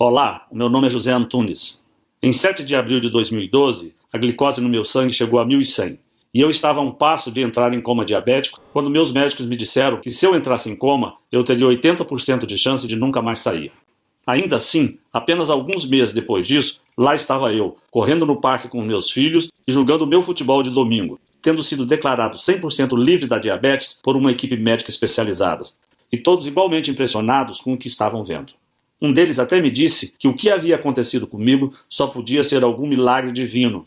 Olá, o meu nome é José Antunes. Em 7 de abril de 2012, a glicose no meu sangue chegou a 1.100. E eu estava a um passo de entrar em coma diabético quando meus médicos me disseram que se eu entrasse em coma, eu teria 80% de chance de nunca mais sair. Ainda assim, apenas alguns meses depois disso, lá estava eu, correndo no parque com meus filhos e jogando o meu futebol de domingo, tendo sido declarado 100% livre da diabetes por uma equipe médica especializada, e todos igualmente impressionados com o que estavam vendo. Um deles até me disse que o que havia acontecido comigo só podia ser algum milagre divino.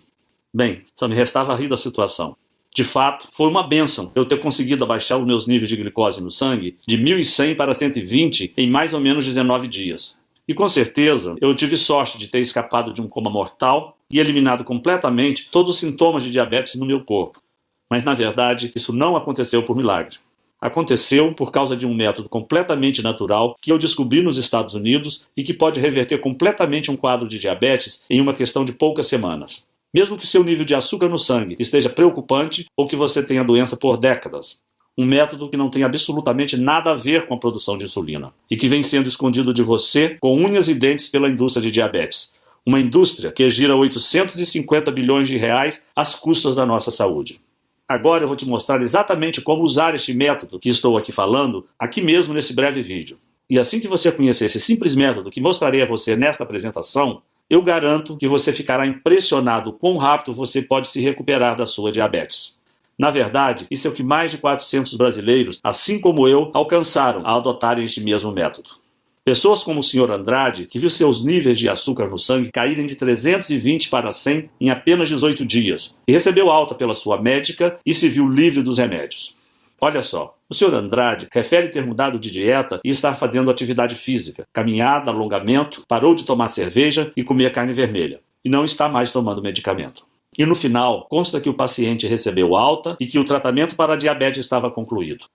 Bem, só me restava rir da situação. De fato, foi uma bênção eu ter conseguido abaixar os meus níveis de glicose no sangue de 1.100 para 120 em mais ou menos 19 dias. E com certeza, eu tive sorte de ter escapado de um coma mortal e eliminado completamente todos os sintomas de diabetes no meu corpo. Mas, na verdade, isso não aconteceu por milagre. Aconteceu por causa de um método completamente natural que eu descobri nos Estados Unidos e que pode reverter completamente um quadro de diabetes em uma questão de poucas semanas. Mesmo que seu nível de açúcar no sangue esteja preocupante ou que você tenha doença por décadas. Um método que não tem absolutamente nada a ver com a produção de insulina e que vem sendo escondido de você com unhas e dentes pela indústria de diabetes. Uma indústria que gira 850 bilhões de reais às custas da nossa saúde. Agora eu vou te mostrar exatamente como usar este método que estou aqui falando, aqui mesmo nesse breve vídeo. E assim que você conhecer esse simples método que mostrarei a você nesta apresentação, eu garanto que você ficará impressionado quão rápido você pode se recuperar da sua diabetes. Na verdade, isso é o que mais de 400 brasileiros, assim como eu, alcançaram ao adotarem este mesmo método. Pessoas como o Sr. Andrade, que viu seus níveis de açúcar no sangue caírem de 320 para 100 em apenas 18 dias, e recebeu alta pela sua médica e se viu livre dos remédios. Olha só, o Sr. Andrade refere ter mudado de dieta e estar fazendo atividade física, caminhada, alongamento, parou de tomar cerveja e comer carne vermelha, e não está mais tomando medicamento. E no final, consta que o paciente recebeu alta e que o tratamento para a diabetes estava concluído.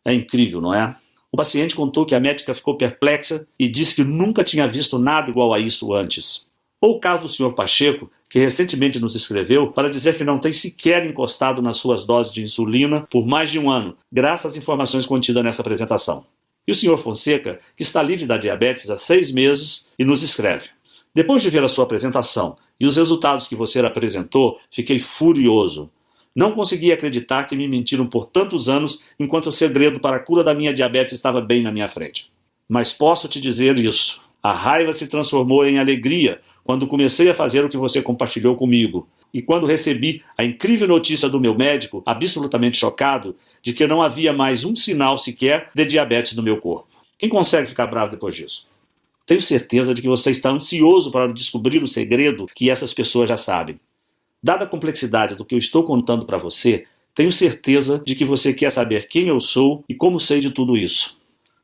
É incrível, não é? O paciente contou que a médica ficou perplexa e disse que nunca tinha visto nada igual a isso antes. Ou o caso do Sr. Pacheco, que recentemente nos escreveu para dizer que não tem sequer encostado nas suas doses de insulina por mais de um ano, graças às informações contidas nessa apresentação. E o Sr. Fonseca, que está livre da diabetes há 6 meses e nos escreve: depois de ver a sua apresentação e os resultados que você apresentou, fiquei furioso. Não consegui acreditar que me mentiram por tantos anos enquanto o segredo para a cura da minha diabetes estava bem na minha frente. Mas posso te dizer isso. A raiva se transformou em alegria quando comecei a fazer o que você compartilhou comigo. E quando recebi a incrível notícia do meu médico, absolutamente chocado, de que não havia mais um sinal sequer de diabetes no meu corpo. Quem consegue ficar bravo depois disso? Tenho certeza de que você está ansioso para descobrir o segredo que essas pessoas já sabem. Dada a complexidade do que eu estou contando para você, tenho certeza de que você quer saber quem eu sou e como sei de tudo isso.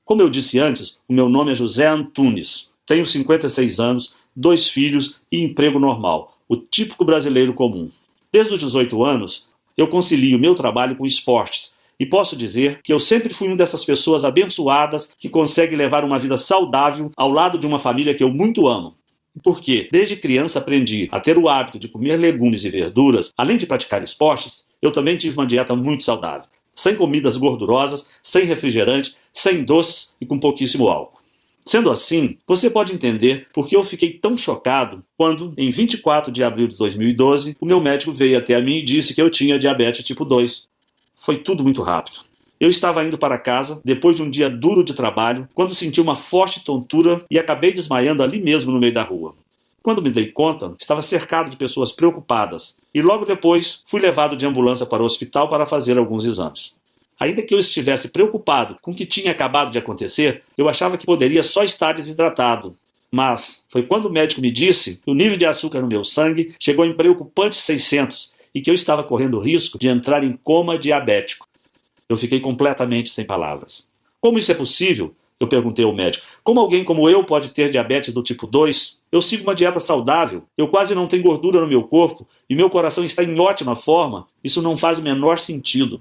Como eu disse antes, o meu nome é José Antunes. Tenho 56 anos, 2 filhos e emprego normal, o típico brasileiro comum. Desde os 18 anos, eu concilio meu trabalho com esportes e posso dizer que eu sempre fui uma dessas pessoas abençoadas que consegue levar uma vida saudável ao lado de uma família que eu muito amo. Porque, desde criança, aprendi a ter o hábito de comer legumes e verduras, além de praticar esportes, eu também tive uma dieta muito saudável, sem comidas gordurosas, sem refrigerante, sem doces e com pouquíssimo álcool. Sendo assim, você pode entender por que eu fiquei tão chocado quando, em 24 de abril de 2012, o meu médico veio até a mim e disse que eu tinha diabetes tipo 2. Foi tudo muito rápido. Eu estava indo para casa, depois de um dia duro de trabalho, quando senti uma forte tontura e acabei desmaiando ali mesmo no meio da rua. Quando me dei conta, estava cercado de pessoas preocupadas e logo depois fui levado de ambulância para o hospital para fazer alguns exames. Ainda que eu estivesse preocupado com o que tinha acabado de acontecer, eu achava que poderia só estar desidratado. Mas foi quando o médico me disse que o nível de açúcar no meu sangue chegou em preocupantes 600 e que eu estava correndo o risco de entrar em coma diabético. Eu fiquei completamente sem palavras. Como isso é possível? Eu perguntei ao médico. Como alguém como eu pode ter diabetes do tipo 2? Eu sigo uma dieta saudável, eu quase não tenho gordura no meu corpo e meu coração está em ótima forma. Isso não faz o menor sentido.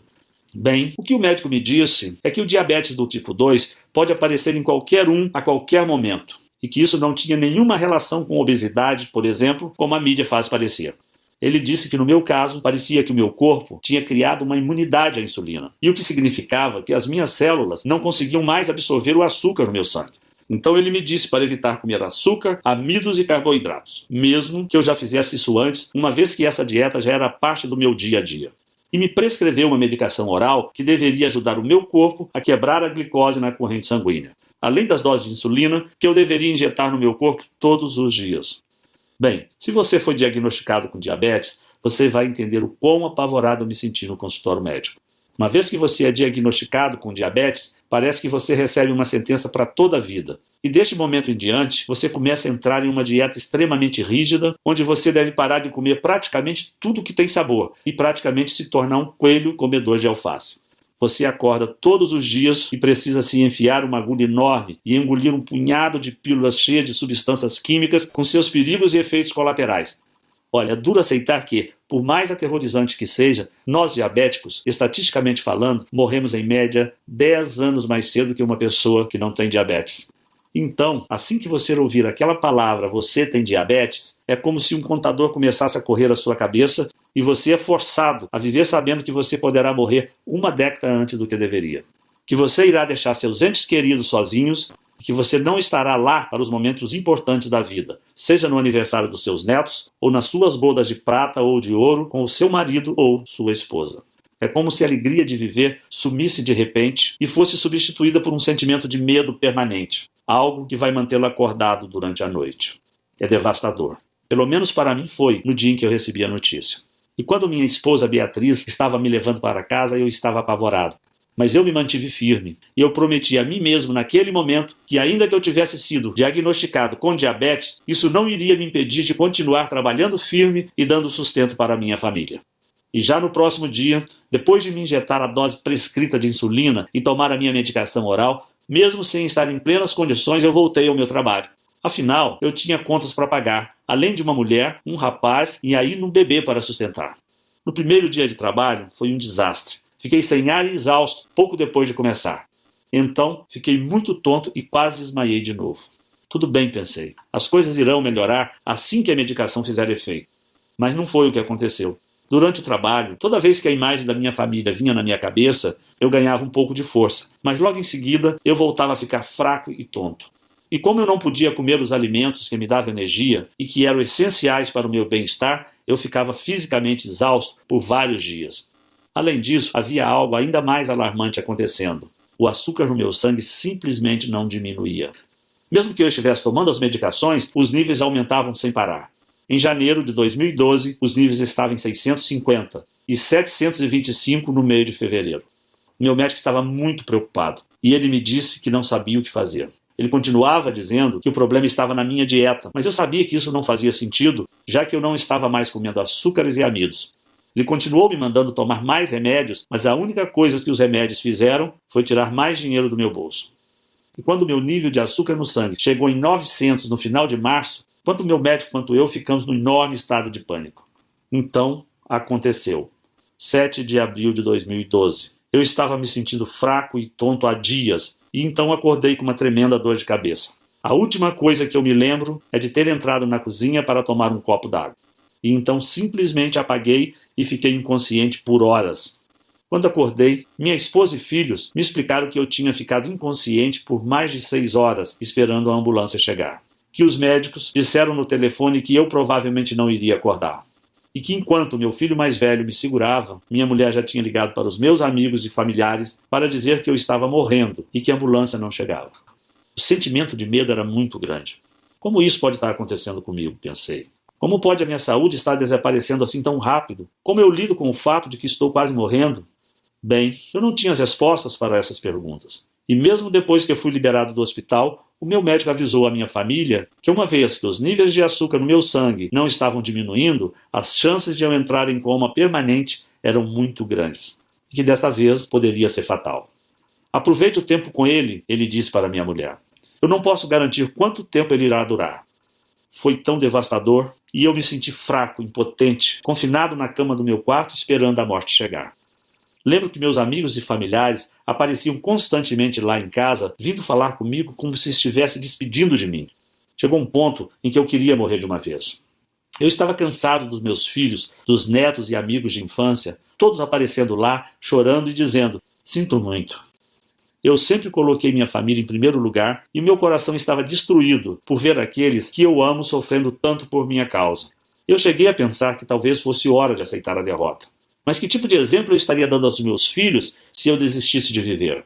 Bem, o que o médico me disse é que o diabetes do tipo 2 pode aparecer em qualquer um a qualquer momento e que isso não tinha nenhuma relação com obesidade, por exemplo, como a mídia faz parecer. Ele disse que no meu caso, parecia que o meu corpo tinha criado uma imunidade à insulina, e o que significava que as minhas células não conseguiam mais absorver o açúcar no meu sangue. Então ele me disse para evitar comer açúcar, amidos e carboidratos, mesmo que eu já fizesse isso antes, uma vez que essa dieta já era parte do meu dia a dia. E me prescreveu uma medicação oral que deveria ajudar o meu corpo a quebrar a glicose na corrente sanguínea, além das doses de insulina que eu deveria injetar no meu corpo todos os dias. Bem, se você foi diagnosticado com diabetes, você vai entender o quão apavorado eu me senti no consultório médico. Uma vez que você é diagnosticado com diabetes, parece que você recebe uma sentença para toda a vida. E deste momento em diante, você começa a entrar em uma dieta extremamente rígida, onde você deve parar de comer praticamente tudo que tem sabor e praticamente se tornar um coelho comedor de alface. Você acorda todos os dias e precisa se enfiar uma agulha enorme e engolir um punhado de pílulas cheias de substâncias químicas com seus perigos e efeitos colaterais. Olha, é duro aceitar que, por mais aterrorizante que seja, nós diabéticos, estatisticamente falando, morremos em média 10 anos mais cedo que uma pessoa que não tem diabetes. Então, assim que você ouvir aquela palavra, você tem diabetes, é como se um contador começasse a correr à sua cabeça e você é forçado a viver sabendo que você poderá morrer uma década antes do que deveria. Que você irá deixar seus entes queridos sozinhos e que você não estará lá para os momentos importantes da vida, seja no aniversário dos seus netos ou nas suas bodas de prata ou de ouro com o seu marido ou sua esposa. É como se a alegria de viver sumisse de repente e fosse substituída por um sentimento de medo permanente, algo que vai mantê-lo acordado durante a noite. É devastador. Pelo menos para mim foi no dia em que eu recebi a notícia. E quando minha esposa Beatriz estava me levando para casa, eu estava apavorado. Mas eu me mantive firme e eu prometi a mim mesmo naquele momento que, ainda que eu tivesse sido diagnosticado com diabetes, isso não iria me impedir de continuar trabalhando firme e dando sustento para a minha família. E já no próximo dia, depois de me injetar a dose prescrita de insulina e tomar a minha medicação oral, mesmo sem estar em plenas condições, eu voltei ao meu trabalho. Afinal, eu tinha contas para pagar, além de uma mulher, um rapaz e ainda um bebê para sustentar. No primeiro dia de trabalho, foi um desastre. Fiquei sem ar e exausto pouco depois de começar. Então, fiquei muito tonto e quase desmaiei de novo. Tudo bem, pensei. As coisas irão melhorar assim que a medicação fizer efeito. Mas não foi o que aconteceu. Durante o trabalho, toda vez que a imagem da minha família vinha na minha cabeça, eu ganhava um pouco de força. Mas logo em seguida, eu voltava a ficar fraco e tonto. E como eu não podia comer os alimentos que me davam energia e que eram essenciais para o meu bem-estar, eu ficava fisicamente exausto por vários dias. Além disso, havia algo ainda mais alarmante acontecendo. O açúcar no meu sangue simplesmente não diminuía. Mesmo que eu estivesse tomando as medicações, os níveis aumentavam sem parar. Em janeiro de 2012, os níveis estavam em 650 e 725 no meio de fevereiro. O meu médico estava muito preocupado e ele me disse que não sabia o que fazer. Ele continuava dizendo que o problema estava na minha dieta, mas eu sabia que isso não fazia sentido, já que eu não estava mais comendo açúcares e amidos. Ele continuou me mandando tomar mais remédios, mas a única coisa que os remédios fizeram foi tirar mais dinheiro do meu bolso. E quando o meu nível de açúcar no sangue chegou em 900 no final de março, tanto o meu médico quanto eu ficamos num enorme estado de pânico. Então, aconteceu. 7 de abril de 2012. Eu estava me sentindo fraco e tonto há dias, e então acordei com uma tremenda dor de cabeça. A última coisa que eu me lembro é de ter entrado na cozinha para tomar um copo d'água. E então simplesmente apaguei e fiquei inconsciente por horas. Quando acordei, minha esposa e filhos me explicaram que eu tinha ficado inconsciente por mais de 6 horas esperando a ambulância chegar. Que os médicos disseram no telefone que eu provavelmente não iria acordar. E que enquanto meu filho mais velho me segurava, minha mulher já tinha ligado para os meus amigos e familiares para dizer que eu estava morrendo e que a ambulância não chegava. O sentimento de medo era muito grande. Como isso pode estar acontecendo comigo, pensei. Como pode a minha saúde estar desaparecendo assim tão rápido? Como eu lido com o fato de que estou quase morrendo? Bem, eu não tinha as respostas para essas perguntas. E mesmo depois que eu fui liberado do hospital, o meu médico avisou a minha família que uma vez que os níveis de açúcar no meu sangue não estavam diminuindo, as chances de eu entrar em coma permanente eram muito grandes. E que desta vez poderia ser fatal. Aproveite o tempo com ele disse para minha mulher. Eu não posso garantir quanto tempo ele irá durar. Foi tão devastador e eu me senti fraco, impotente, confinado na cama do meu quarto esperando a morte chegar. Lembro que meus amigos e familiares apareciam constantemente lá em casa, vindo falar comigo como se estivesse despedindo de mim. Chegou um ponto em que eu queria morrer de uma vez. Eu estava cansado dos meus filhos, dos netos e amigos de infância, todos aparecendo lá, chorando e dizendo, sinto muito. Eu sempre coloquei minha família em primeiro lugar e meu coração estava destruído por ver aqueles que eu amo sofrendo tanto por minha causa. Eu cheguei a pensar que talvez fosse hora de aceitar a derrota. Mas que tipo de exemplo eu estaria dando aos meus filhos se eu desistisse de viver?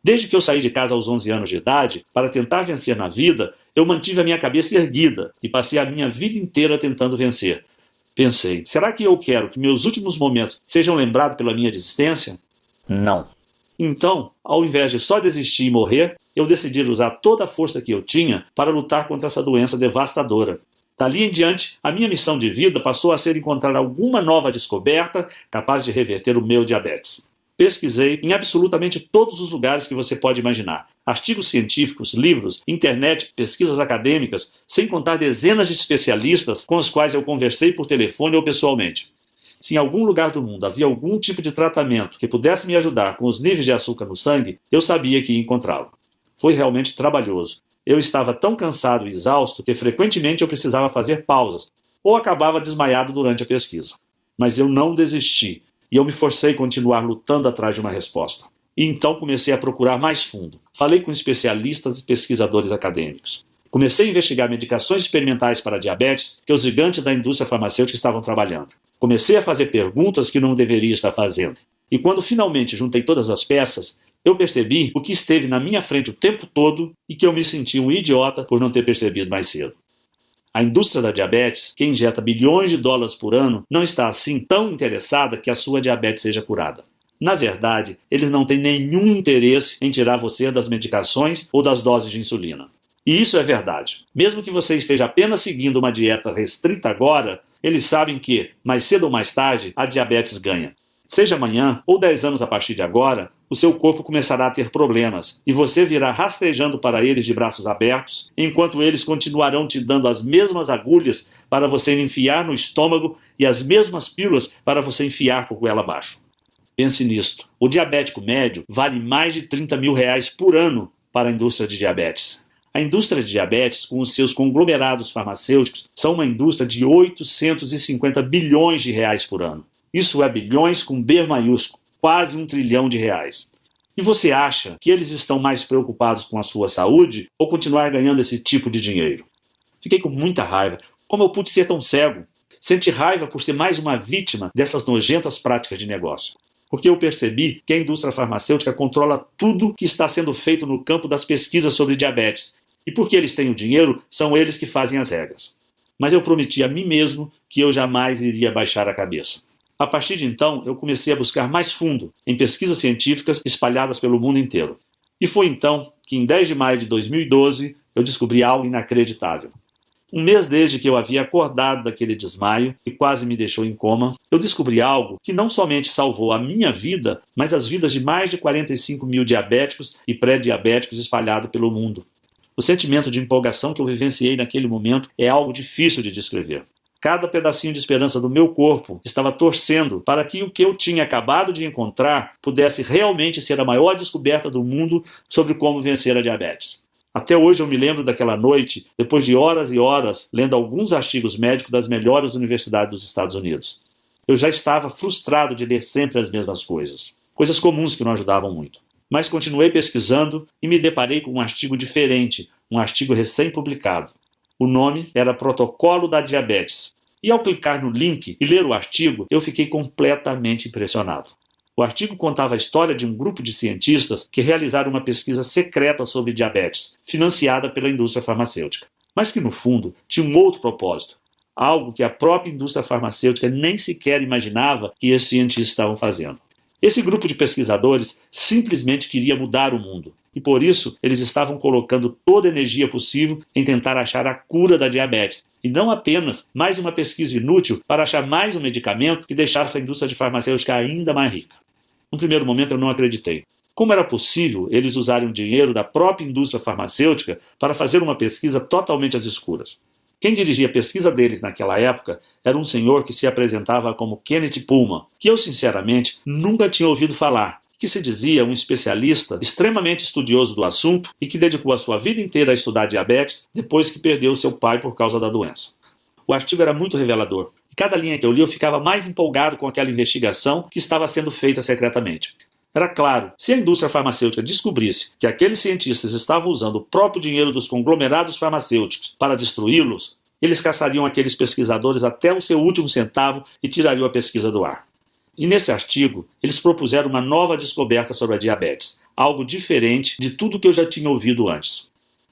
Desde que eu saí de casa aos 11 anos de idade, para tentar vencer na vida, eu mantive a minha cabeça erguida e passei a minha vida inteira tentando vencer. Pensei, será que eu quero que meus últimos momentos sejam lembrados pela minha desistência? Não. Então, ao invés de só desistir e morrer, eu decidi usar toda a força que eu tinha para lutar contra essa doença devastadora. Dali em diante, a minha missão de vida passou a ser encontrar alguma nova descoberta capaz de reverter o meu diabetes. Pesquisei em absolutamente todos os lugares que você pode imaginar. Artigos científicos, livros, internet, pesquisas acadêmicas, sem contar dezenas de especialistas com os quais eu conversei por telefone ou pessoalmente. Se em algum lugar do mundo havia algum tipo de tratamento que pudesse me ajudar com os níveis de açúcar no sangue, eu sabia que ia encontrá-lo. Foi realmente trabalhoso. Eu estava tão cansado e exausto que frequentemente eu precisava fazer pausas ou acabava desmaiado durante a pesquisa. Mas eu não desisti. E eu me forcei a continuar lutando atrás de uma resposta. E então comecei a procurar mais fundo. Falei com especialistas e pesquisadores acadêmicos. Comecei a investigar medicações experimentais para diabetes que os gigantes da indústria farmacêutica estavam trabalhando. Comecei a fazer perguntas que não deveria estar fazendo. E quando finalmente juntei todas as peças, eu percebi o que esteve na minha frente o tempo todo e que eu me senti um idiota por não ter percebido mais cedo. A indústria da diabetes, que injeta bilhões de dólares por ano, não está assim tão interessada que a sua diabetes seja curada. Na verdade, eles não têm nenhum interesse em tirar você das medicações ou das doses de insulina. E isso é verdade. Mesmo que você esteja apenas seguindo uma dieta restrita agora, eles sabem que, mais cedo ou mais tarde, a diabetes ganha. Seja amanhã ou 10 anos a partir de agora, o seu corpo começará a ter problemas e você virá rastejando para eles de braços abertos, enquanto eles continuarão te dando as mesmas agulhas para você enfiar no estômago e as mesmas pílulas para você enfiar por goela abaixo. Pense nisto. O diabético médio vale mais de R$30 mil por ano para a indústria de diabetes. A indústria de diabetes, com os seus conglomerados farmacêuticos, são uma indústria de 850 bilhões de reais por ano. Isso é bilhões com B maiúsculo, quase R$1 trilhão. E você acha que eles estão mais preocupados com a sua saúde ou continuar ganhando esse tipo de dinheiro? Fiquei com muita raiva. Como eu pude ser tão cego? Senti raiva por ser mais uma vítima dessas nojentas práticas de negócio. Porque eu percebi que a indústria farmacêutica controla tudo que está sendo feito no campo das pesquisas sobre diabetes. E porque eles têm o dinheiro, são eles que fazem as regras. Mas eu prometi a mim mesmo que eu jamais iria baixar a cabeça. A partir de então, eu comecei a buscar mais fundo em pesquisas científicas espalhadas pelo mundo inteiro. E foi então que, em 10 de maio de 2012, eu descobri algo inacreditável. Um mês desde que eu havia acordado daquele desmaio e quase me deixou em coma, eu descobri algo que não somente salvou a minha vida, mas as vidas de mais de 45 mil diabéticos e pré-diabéticos espalhados pelo mundo. O sentimento de empolgação que eu vivenciei naquele momento é algo difícil de descrever. Cada pedacinho de esperança do meu corpo estava torcendo para que o que eu tinha acabado de encontrar pudesse realmente ser a maior descoberta do mundo sobre como vencer a diabetes. Até hoje eu me lembro daquela noite, depois de horas e horas, lendo alguns artigos médicos das melhores universidades dos Estados Unidos. Eu já estava frustrado de ler sempre as mesmas coisas. Coisas comuns que não ajudavam muito. Mas continuei pesquisando e me deparei com um artigo diferente, um artigo recém-publicado. O nome era Protocolo da Diabetes. E ao clicar no link e ler o artigo, eu fiquei completamente impressionado. O artigo contava a história de um grupo de cientistas que realizaram uma pesquisa secreta sobre diabetes, financiada pela indústria farmacêutica. Mas que, no fundo, tinha um outro propósito. Algo que a própria indústria farmacêutica nem sequer imaginava que esses cientistas estavam fazendo. Esse grupo de pesquisadores simplesmente queria mudar o mundo. E por isso, eles estavam colocando toda a energia possível em tentar achar a cura da diabetes. E não apenas mais uma pesquisa inútil para achar mais um medicamento que deixasse a indústria de farmacêutica ainda mais rica. No primeiro momento eu não acreditei. Como era possível eles usarem o dinheiro da própria indústria farmacêutica para fazer uma pesquisa totalmente às escuras? Quem dirigia a pesquisa deles naquela época era um senhor que se apresentava como Kenneth Pullman, que eu sinceramente nunca tinha ouvido falar, que se dizia um especialista extremamente estudioso do assunto e que dedicou a sua vida inteira a estudar diabetes depois que perdeu seu pai por causa da doença. O artigo era muito revelador, e cada linha que eu li eu ficava mais empolgado com aquela investigação que estava sendo feita secretamente. Era claro, se a indústria farmacêutica descobrisse que aqueles cientistas estavam usando o próprio dinheiro dos conglomerados farmacêuticos para destruí-los, eles caçariam aqueles pesquisadores até o seu último centavo e tirariam a pesquisa do ar. E nesse artigo, eles propuseram uma nova descoberta sobre a diabetes, algo diferente de tudo que eu já tinha ouvido antes.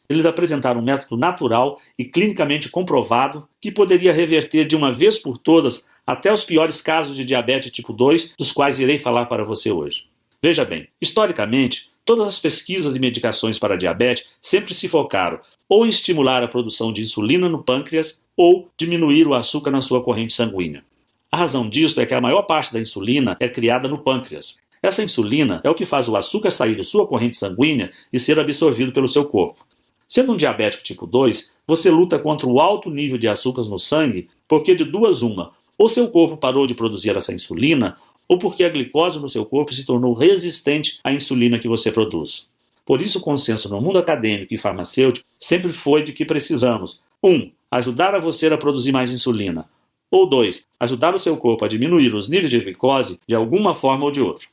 Eles apresentaram um método natural e clinicamente comprovado que poderia reverter de uma vez por todas até os piores casos de diabetes tipo 2, dos quais irei falar para você hoje. Veja bem, historicamente, todas as pesquisas e medicações para diabetes sempre se focaram ou em estimular a produção de insulina no pâncreas ou diminuir o açúcar na sua corrente sanguínea. A razão disso é que a maior parte da insulina é criada no pâncreas. Essa insulina é o que faz o açúcar sair de sua corrente sanguínea e ser absorvido pelo seu corpo. Sendo um diabético tipo 2, você luta contra o alto nível de açúcar no sangue porque de duas uma, ou seu corpo parou de produzir essa insulina, ou porque a glicose no seu corpo se tornou resistente à insulina que você produz. Por isso o consenso no mundo acadêmico e farmacêutico sempre foi de que precisamos 1. Ajudar a você a produzir mais insulina, ou 2. Ajudar o seu corpo a diminuir os níveis de glicose de alguma forma ou de outra.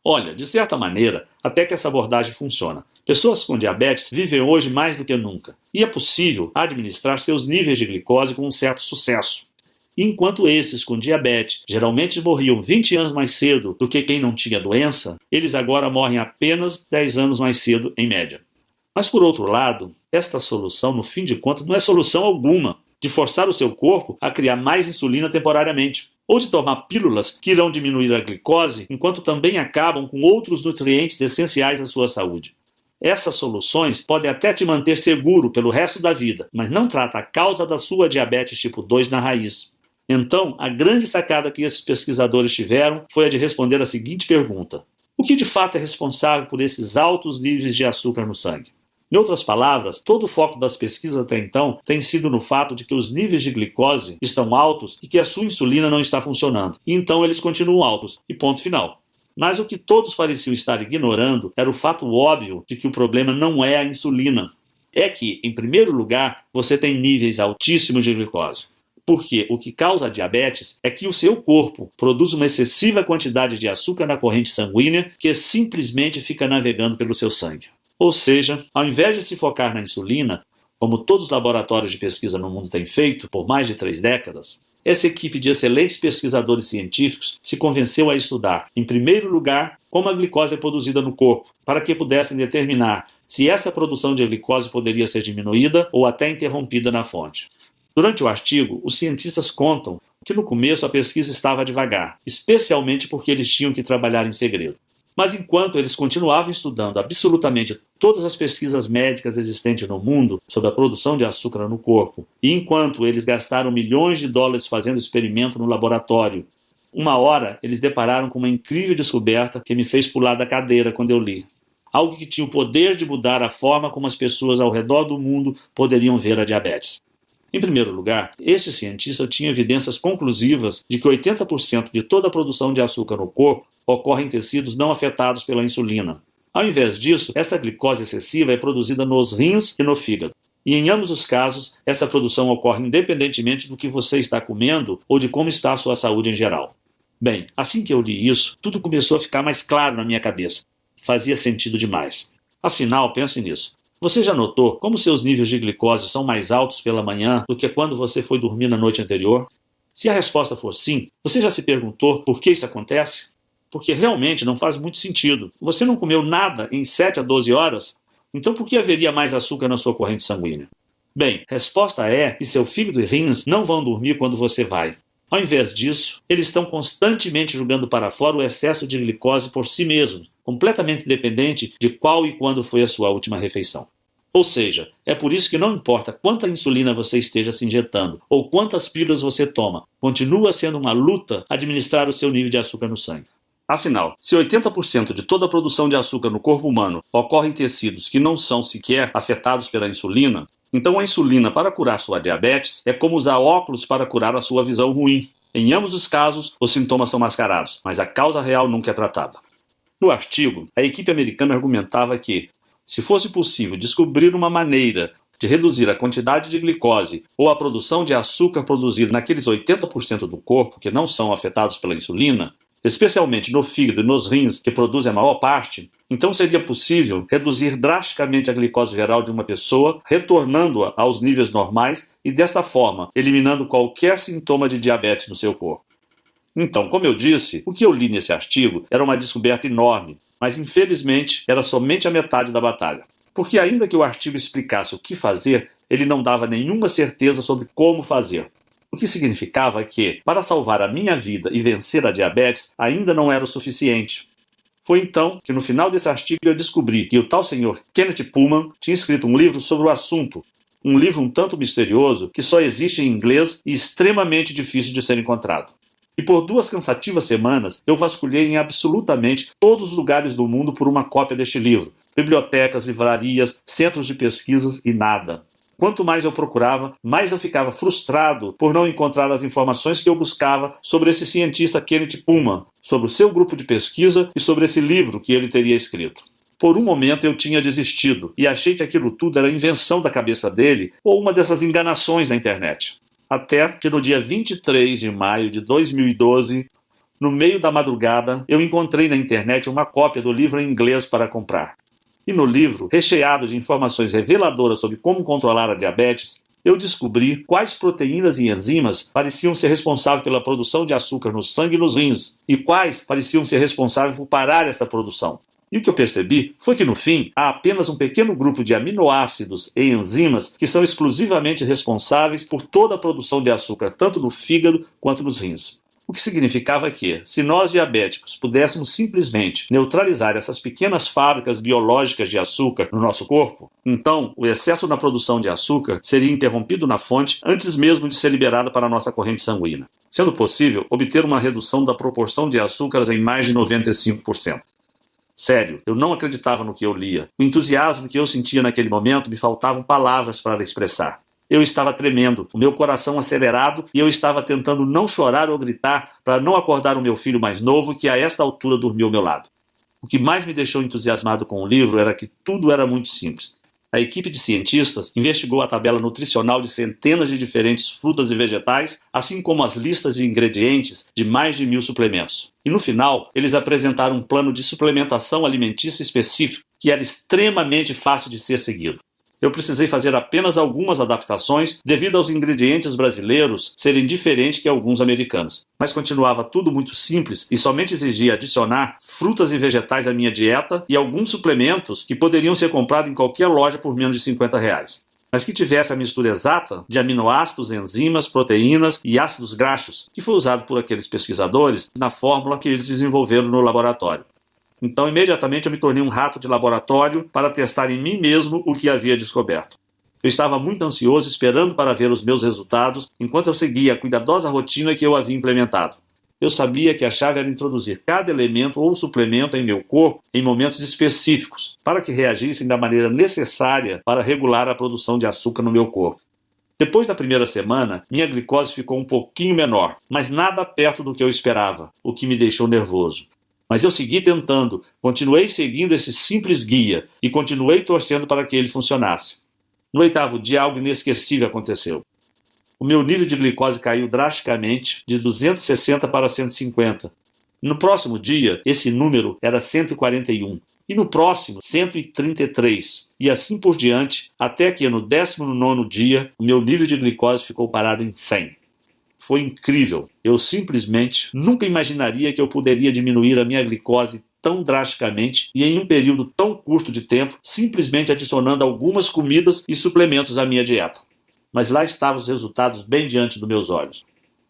Olha, de certa maneira, até que essa abordagem funciona. Pessoas com diabetes vivem hoje mais do que nunca, e é possível administrar seus níveis de glicose com um certo sucesso. Enquanto esses com diabetes geralmente morriam 20 anos mais cedo do que quem não tinha doença, eles agora morrem apenas 10 anos mais cedo em média. Mas por outro lado, esta solução, no fim de contas, não é solução alguma de forçar o seu corpo a criar mais insulina temporariamente, ou de tomar pílulas que irão diminuir a glicose enquanto também acabam com outros nutrientes essenciais à sua saúde. Essas soluções podem até te manter seguro pelo resto da vida, mas não trata a causa da sua diabetes tipo 2 na raiz. Então, a grande sacada que esses pesquisadores tiveram foi a de responder a seguinte pergunta: o que de fato é responsável por esses altos níveis de açúcar no sangue? Em outras palavras, todo o foco das pesquisas até então tem sido no fato de que os níveis de glicose estão altos e que a sua insulina não está funcionando, e então eles continuam altos, e ponto final. Mas o que todos pareciam estar ignorando era o fato óbvio de que o problema não é a insulina. É que, em primeiro lugar, você tem níveis altíssimos de glicose. Porque o que causa a diabetes é que o seu corpo produz uma excessiva quantidade de açúcar na corrente sanguínea que simplesmente fica navegando pelo seu sangue. Ou seja, ao invés de se focar na insulina, como todos os laboratórios de pesquisa no mundo têm feito por mais de 3 décadas, essa equipe de excelentes pesquisadores científicos se convenceu a estudar, em primeiro lugar, como a glicose é produzida no corpo, para que pudessem determinar se essa produção de glicose poderia ser diminuída ou até interrompida na fonte. Durante o artigo, os cientistas contam que no começo a pesquisa estava devagar, especialmente porque eles tinham que trabalhar em segredo. Mas enquanto eles continuavam estudando absolutamente todas as pesquisas médicas existentes no mundo sobre a produção de açúcar no corpo, e enquanto eles gastaram milhões de dólares fazendo experimento no laboratório, uma hora eles depararam com uma incrível descoberta que me fez pular da cadeira quando eu li. Algo que tinha o poder de mudar a forma como as pessoas ao redor do mundo poderiam ver a diabetes. Em primeiro lugar, este cientista tinha evidências conclusivas de que 80% de toda a produção de açúcar no corpo ocorre em tecidos não afetados pela insulina. Ao invés disso, essa glicose excessiva é produzida nos rins e no fígado. E em ambos os casos, essa produção ocorre independentemente do que você está comendo ou de como está a sua saúde em geral. Bem, assim que eu li isso, tudo começou a ficar mais claro na minha cabeça. Fazia sentido demais. Afinal, pense nisso. Você já notou como seus níveis de glicose são mais altos pela manhã do que quando você foi dormir na noite anterior? Se a resposta for sim, você já se perguntou por que isso acontece? Porque realmente não faz muito sentido. Você não comeu nada em 7 a 12 horas? Então por que haveria mais açúcar na sua corrente sanguínea? Bem, a resposta é que seu fígado e rins não vão dormir quando você vai. Ao invés disso, eles estão constantemente jogando para fora o excesso de glicose por si mesmos, completamente independente de qual e quando foi a sua última refeição. Ou seja, é por isso que não importa quanta insulina você esteja se injetando ou quantas pílulas você toma, continua sendo uma luta administrar o seu nível de açúcar no sangue. Afinal, se 80% de toda a produção de açúcar no corpo humano ocorre em tecidos que não são sequer afetados pela insulina, então a insulina para curar sua diabetes é como usar óculos para curar a sua visão ruim. Em ambos os casos, os sintomas são mascarados, mas a causa real nunca é tratada. No artigo, a equipe americana argumentava que, se fosse possível descobrir uma maneira de reduzir a quantidade de glicose ou a produção de açúcar produzida naqueles 80% do corpo que não são afetados pela insulina, especialmente no fígado e nos rins, que produzem a maior parte, então seria possível reduzir drasticamente a glicose geral de uma pessoa, retornando-a aos níveis normais e, desta forma, eliminando qualquer sintoma de diabetes no seu corpo. Então, como eu disse, o que eu li nesse artigo era uma descoberta enorme, mas infelizmente era somente a metade da batalha. Porque ainda que o artigo explicasse o que fazer, ele não dava nenhuma certeza sobre como fazer. O que significava que, para salvar a minha vida e vencer a diabetes, ainda não era o suficiente. Foi então que no final desse artigo eu descobri que o tal senhor Kenneth Pullman tinha escrito um livro sobre o assunto, um livro um tanto misterioso que só existe em inglês e extremamente difícil de ser encontrado. E por 2 cansativas semanas eu vasculhei em absolutamente todos os lugares do mundo por uma cópia deste livro, bibliotecas, livrarias, centros de pesquisas e nada. Quanto mais eu procurava, mais eu ficava frustrado por não encontrar as informações que eu buscava sobre esse cientista Kenneth Pullman, sobre o seu grupo de pesquisa e sobre esse livro que ele teria escrito. Por um momento eu tinha desistido e achei que aquilo tudo era invenção da cabeça dele ou uma dessas enganações na internet. Até que no dia 23 de maio de 2012, no meio da madrugada, eu encontrei na internet uma cópia do livro em inglês para comprar. E no livro, recheado de informações reveladoras sobre como controlar a diabetes, eu descobri quais proteínas e enzimas pareciam ser responsáveis pela produção de açúcar no sangue e nos rins, e quais pareciam ser responsáveis por parar essa produção. E o que eu percebi foi que, no fim, há apenas um pequeno grupo de aminoácidos e enzimas que são exclusivamente responsáveis por toda a produção de açúcar, tanto no fígado quanto nos rins. O que significava que, se nós diabéticos pudéssemos simplesmente neutralizar essas pequenas fábricas biológicas de açúcar no nosso corpo, então o excesso na produção de açúcar seria interrompido na fonte antes mesmo de ser liberado para a nossa corrente sanguínea, sendo possível obter uma redução da proporção de açúcares em mais de 95%. Sério, eu não acreditava no que eu lia. O entusiasmo que eu sentia naquele momento me faltavam palavras para expressar. Eu estava tremendo, o meu coração acelerado e eu estava tentando não chorar ou gritar para não acordar o meu filho mais novo que a esta altura dormiu ao meu lado. O que mais me deixou entusiasmado com o livro era que tudo era muito simples. A equipe de cientistas investigou a tabela nutricional de centenas de diferentes frutas e vegetais, assim como as listas de ingredientes de mais de 1000 suplementos. E no final, eles apresentaram um plano de suplementação alimentícia específico que era extremamente fácil de ser seguido. Eu precisei fazer apenas algumas adaptações devido aos ingredientes brasileiros serem diferentes que alguns americanos. Mas continuava tudo muito simples e somente exigia adicionar frutas e vegetais à minha dieta e alguns suplementos que poderiam ser comprados em qualquer loja por menos de R$50. Mas que tivesse a mistura exata de aminoácidos, enzimas, proteínas e ácidos graxos, que foi usado por aqueles pesquisadores na fórmula que eles desenvolveram no laboratório. Então, imediatamente eu me tornei um rato de laboratório para testar em mim mesmo o que havia descoberto. Eu estava muito ansioso esperando para ver os meus resultados enquanto eu seguia a cuidadosa rotina que eu havia implementado. Eu sabia que a chave era introduzir cada elemento ou suplemento em meu corpo em momentos específicos, para que reagissem da maneira necessária para regular a produção de açúcar no meu corpo. Depois da primeira semana, minha glicose ficou um pouquinho menor, mas nada perto do que eu esperava, o que me deixou nervoso. Mas eu segui tentando, continuei seguindo esse simples guia e continuei torcendo para que ele funcionasse. No 8º dia, algo inesquecível aconteceu. O meu nível de glicose caiu drasticamente, de 260 para 150. No próximo dia, esse número era 141. E no próximo, 133. E assim por diante, até que no 19º dia, o meu nível de glicose ficou parado em 100. Foi incrível. Eu simplesmente nunca imaginaria que eu poderia diminuir a minha glicose tão drasticamente e em um período tão curto de tempo, simplesmente adicionando algumas comidas e suplementos à minha dieta. Mas lá estavam os resultados bem diante dos meus olhos.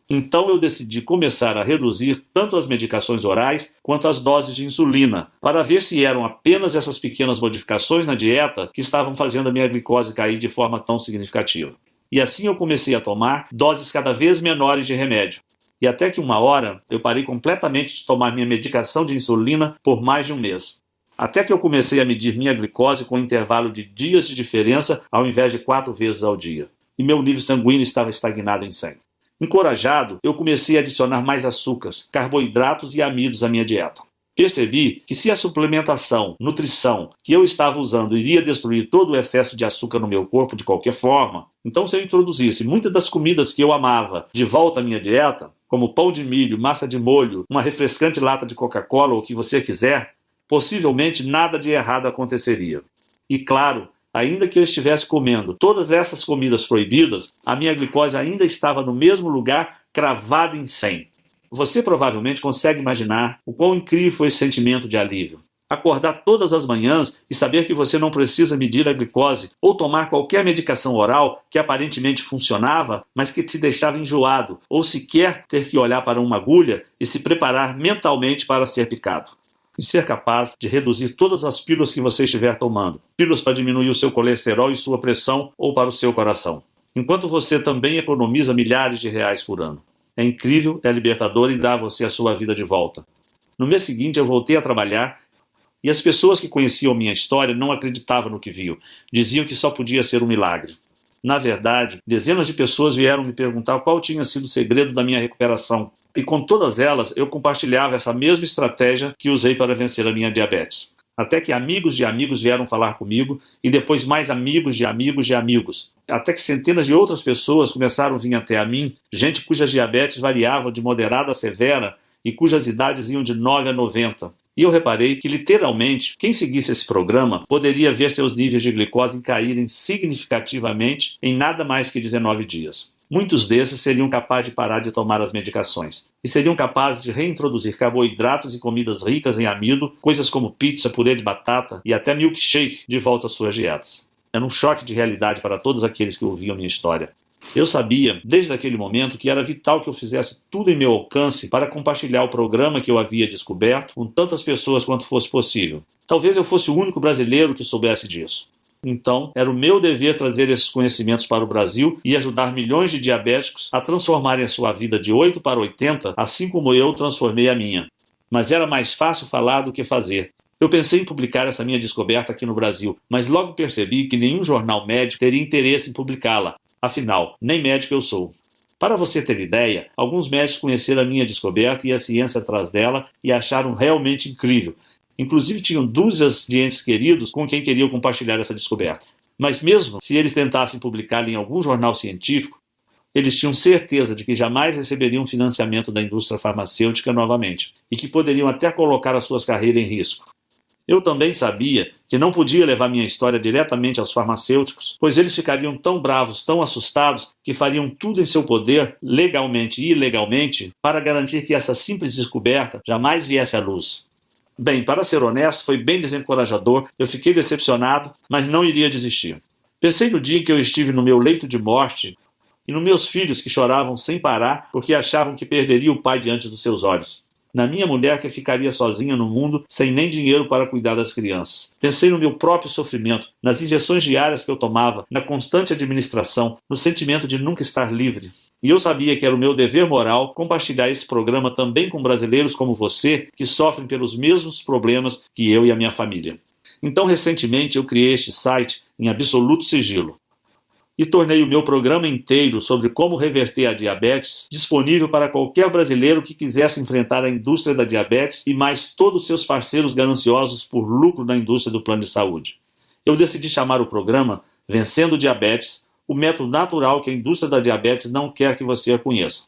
Então eu decidi começar a reduzir tanto as medicações orais quanto as doses de insulina, para ver se eram apenas essas pequenas modificações na dieta que estavam fazendo a minha glicose cair de forma tão significativa. E assim eu comecei a tomar doses cada vez menores de remédio. E até que uma hora eu parei completamente de tomar minha medicação de insulina por mais de um mês. Até que eu comecei a medir minha glicose com um intervalo de dias de diferença ao invés de 4 vezes ao dia. E meu nível sanguíneo estava estagnado em 100. Encorajado, eu comecei a adicionar mais açúcares, carboidratos e amidos à minha dieta. Percebi que se a suplementação, nutrição que eu estava usando iria destruir todo o excesso de açúcar no meu corpo de qualquer forma, então se eu introduzisse muitas das comidas que eu amava de volta à minha dieta, como pão de milho, massa de molho, uma refrescante lata de Coca-Cola ou o que você quiser, possivelmente nada de errado aconteceria. E claro, ainda que eu estivesse comendo todas essas comidas proibidas, a minha glicose ainda estava no mesmo lugar, cravada em 100. Você provavelmente consegue imaginar o quão incrível foi esse sentimento de alívio. Acordar todas as manhãs e saber que você não precisa medir a glicose ou tomar qualquer medicação oral que aparentemente funcionava, mas que te deixava enjoado, ou sequer ter que olhar para uma agulha e se preparar mentalmente para ser picado. E ser capaz de reduzir todas as pílulas que você estiver tomando. Pílulas para diminuir o seu colesterol e sua pressão ou para o seu coração. Enquanto você também economiza milhares de reais por ano. É incrível, é libertador e dá a você a sua vida de volta. No mês seguinte eu voltei a trabalhar e as pessoas que conheciam minha história não acreditavam no que viam. Diziam que só podia ser um milagre. Na verdade, dezenas de pessoas vieram me perguntar qual tinha sido o segredo da minha recuperação. E com todas elas, eu compartilhava essa mesma estratégia que usei para vencer a minha diabetes. Até que amigos de amigos vieram falar comigo, e depois mais amigos de amigos de amigos. Até que centenas de outras pessoas começaram a vir até a mim, gente cujas diabetes variavam de moderada a severa e cujas idades iam de 9 a 90. E eu reparei que, literalmente, quem seguisse esse programa poderia ver seus níveis de glicose caírem significativamente em nada mais que 19 dias. Muitos desses seriam capazes de parar de tomar as medicações e seriam capazes de reintroduzir carboidratos e comidas ricas em amido, coisas como pizza, purê de batata e até milkshake de volta às suas dietas. Era um choque de realidade para todos aqueles que ouviam minha história. Eu sabia, desde aquele momento, que era vital que eu fizesse tudo em meu alcance para compartilhar o programa que eu havia descoberto com tantas pessoas quanto fosse possível. Talvez eu fosse o único brasileiro que soubesse disso. Então, era o meu dever trazer esses conhecimentos para o Brasil e ajudar milhões de diabéticos a transformarem a sua vida de 8 para 80, assim como eu transformei a minha. Mas era mais fácil falar do que fazer. Eu pensei em publicar essa minha descoberta aqui no Brasil, mas logo percebi que nenhum jornal médico teria interesse em publicá-la. Afinal, nem médico eu sou. Para você ter ideia, alguns médicos conheceram a minha descoberta e a ciência atrás dela e acharam realmente incrível. Inclusive tinham dúzias de entes queridos com quem queriam compartilhar essa descoberta. Mas mesmo se eles tentassem publicá-la em algum jornal científico, eles tinham certeza de que jamais receberiam financiamento da indústria farmacêutica novamente e que poderiam até colocar as suas carreiras em risco. Eu também sabia que não podia levar minha história diretamente aos farmacêuticos, pois eles ficariam tão bravos, tão assustados, que fariam tudo em seu poder, legalmente e ilegalmente, para garantir que essa simples descoberta jamais viesse à luz. Bem, para ser honesto, foi bem desencorajador, eu fiquei decepcionado, mas não iria desistir. Pensei no dia em que eu estive no meu leito de morte e nos meus filhos que choravam sem parar porque achavam que perderia o pai diante dos seus olhos. Na minha mulher que ficaria sozinha no mundo sem nem dinheiro para cuidar das crianças. Pensei no meu próprio sofrimento, nas injeções diárias que eu tomava, na constante administração, no sentimento de nunca estar livre. E eu sabia que era o meu dever moral compartilhar esse programa também com brasileiros como você, que sofrem pelos mesmos problemas que eu e a minha família. Então, recentemente, eu criei este site em absoluto sigilo e tornei o meu programa inteiro sobre como reverter a diabetes disponível para qualquer brasileiro que quisesse enfrentar a indústria da diabetes e mais todos os seus parceiros gananciosos por lucro na indústria do plano de saúde. Eu decidi chamar o programa Vencendo Diabetes, o método natural que a indústria da diabetes não quer que você a conheça.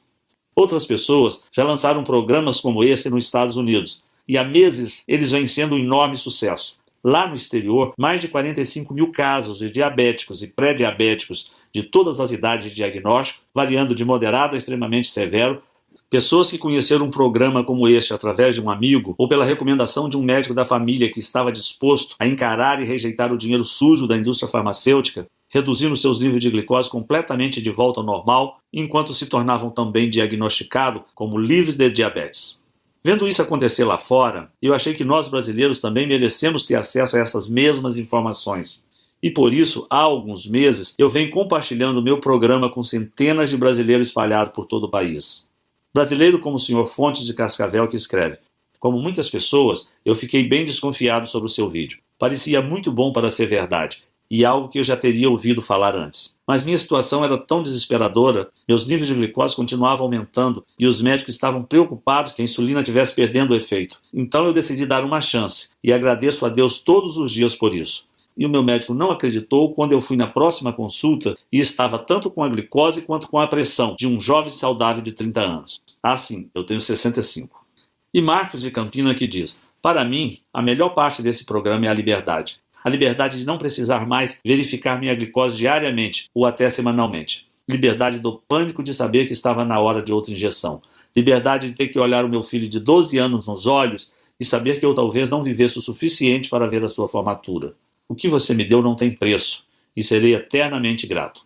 Outras pessoas já lançaram programas como esse nos Estados Unidos, e há meses eles vêm sendo um enorme sucesso. Lá no exterior, mais de 45 mil casos de diabéticos e pré-diabéticos de todas as idades de diagnóstico, variando de moderado a extremamente severo, pessoas que conheceram um programa como este através de um amigo ou pela recomendação de um médico da família que estava disposto a encarar e rejeitar o dinheiro sujo da indústria farmacêutica, reduzindo seus níveis de glicose completamente de volta ao normal, enquanto se tornavam também diagnosticados como livres de diabetes. Vendo isso acontecer lá fora, eu achei que nós brasileiros também merecemos ter acesso a essas mesmas informações. E por isso, há alguns meses, eu venho compartilhando o meu programa com centenas de brasileiros espalhados por todo o país. Brasileiro como o Sr. Fontes de Cascavel que escreve: como muitas pessoas, eu fiquei bem desconfiado sobre o seu vídeo. Parecia muito bom para ser verdade, e algo que eu já teria ouvido falar antes. Mas minha situação era tão desesperadora, meus níveis de glicose continuavam aumentando e os médicos estavam preocupados que a insulina estivesse perdendo o efeito. Então eu decidi dar uma chance e agradeço a Deus todos os dias por isso. E o meu médico não acreditou quando eu fui na próxima consulta e estava tanto com a glicose quanto com a pressão de um jovem saudável de 30 anos. Ah, sim, eu tenho 65. E Marcos de Campina que diz: para mim, a melhor parte desse programa é a liberdade. A liberdade de não precisar mais verificar minha glicose diariamente ou até semanalmente. Liberdade do pânico de saber que estava na hora de outra injeção. Liberdade de ter que olhar o meu filho de 12 anos nos olhos e saber que eu talvez não vivesse o suficiente para ver a sua formatura. O que você me deu não tem preço e serei eternamente grato.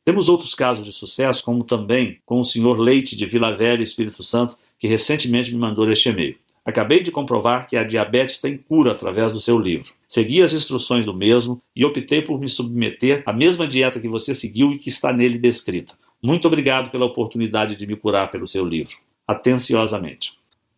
Temos outros casos de sucesso, como também com o Sr. Leite de Vila Velha, Espírito Santo, que recentemente me mandou este e-mail. Acabei de comprovar que a diabetes tem cura através do seu livro. Segui as instruções do mesmo e optei por me submeter à mesma dieta que você seguiu e que está nele descrita. Muito obrigado pela oportunidade de me curar pelo seu livro. Atenciosamente.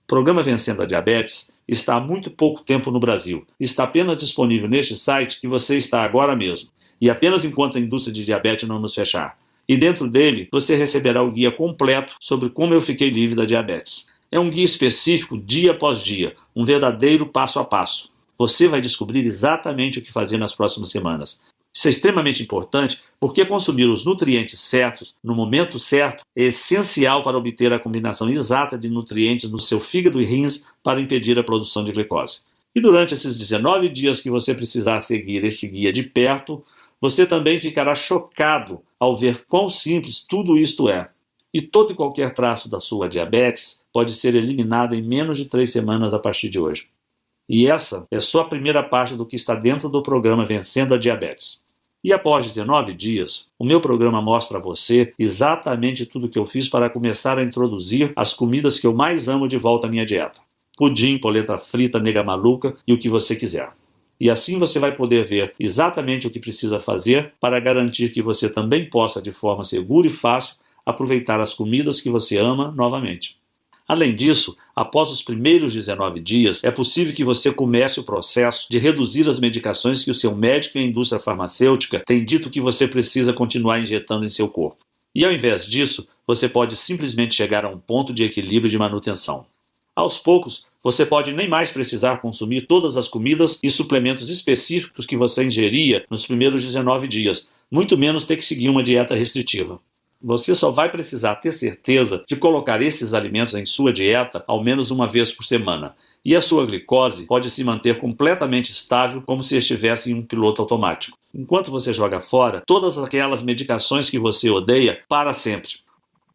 O programa Vencendo a Diabetes está há muito pouco tempo no Brasil. Está apenas disponível neste site que você está agora mesmo. E apenas enquanto a indústria de diabetes não nos fechar. E dentro dele, você receberá o guia completo sobre como eu fiquei livre da diabetes. É um guia específico dia após dia, um verdadeiro passo a passo. Você vai descobrir exatamente o que fazer nas próximas semanas. Isso é extremamente importante porque consumir os nutrientes certos no momento certo é essencial para obter a combinação exata de nutrientes no seu fígado e rins para impedir a produção de glicose. E durante esses 19 dias que você precisar seguir este guia de perto, você também ficará chocado ao ver quão simples tudo isto é. E todo e qualquer traço da sua diabetes pode ser eliminado em menos de 3 semanas a partir de hoje. E essa é só a primeira parte do que está dentro do programa Vencendo a Diabetes. E após 19 dias, o meu programa mostra a você exatamente tudo o que eu fiz para começar a introduzir as comidas que eu mais amo de volta à minha dieta. Pudim, polenta frita, nega maluca e o que você quiser. E assim você vai poder ver exatamente o que precisa fazer para garantir que você também possa, de forma segura e fácil, aproveitar as comidas que você ama novamente. Além disso, após os primeiros 19 dias, é possível que você comece o processo de reduzir as medicações que o seu médico e a indústria farmacêutica têm dito que você precisa continuar injetando em seu corpo. E ao invés disso, você pode simplesmente chegar a um ponto de equilíbrio e de manutenção. Aos poucos, você pode nem mais precisar consumir todas as comidas e suplementos específicos que você ingeria nos primeiros 19 dias, muito menos ter que seguir uma dieta restritiva. Você só vai precisar ter certeza de colocar esses alimentos em sua dieta ao menos uma vez por semana. E a sua glicose pode se manter completamente estável como se estivesse em um piloto automático. Enquanto você joga fora todas aquelas medicações que você odeia para sempre.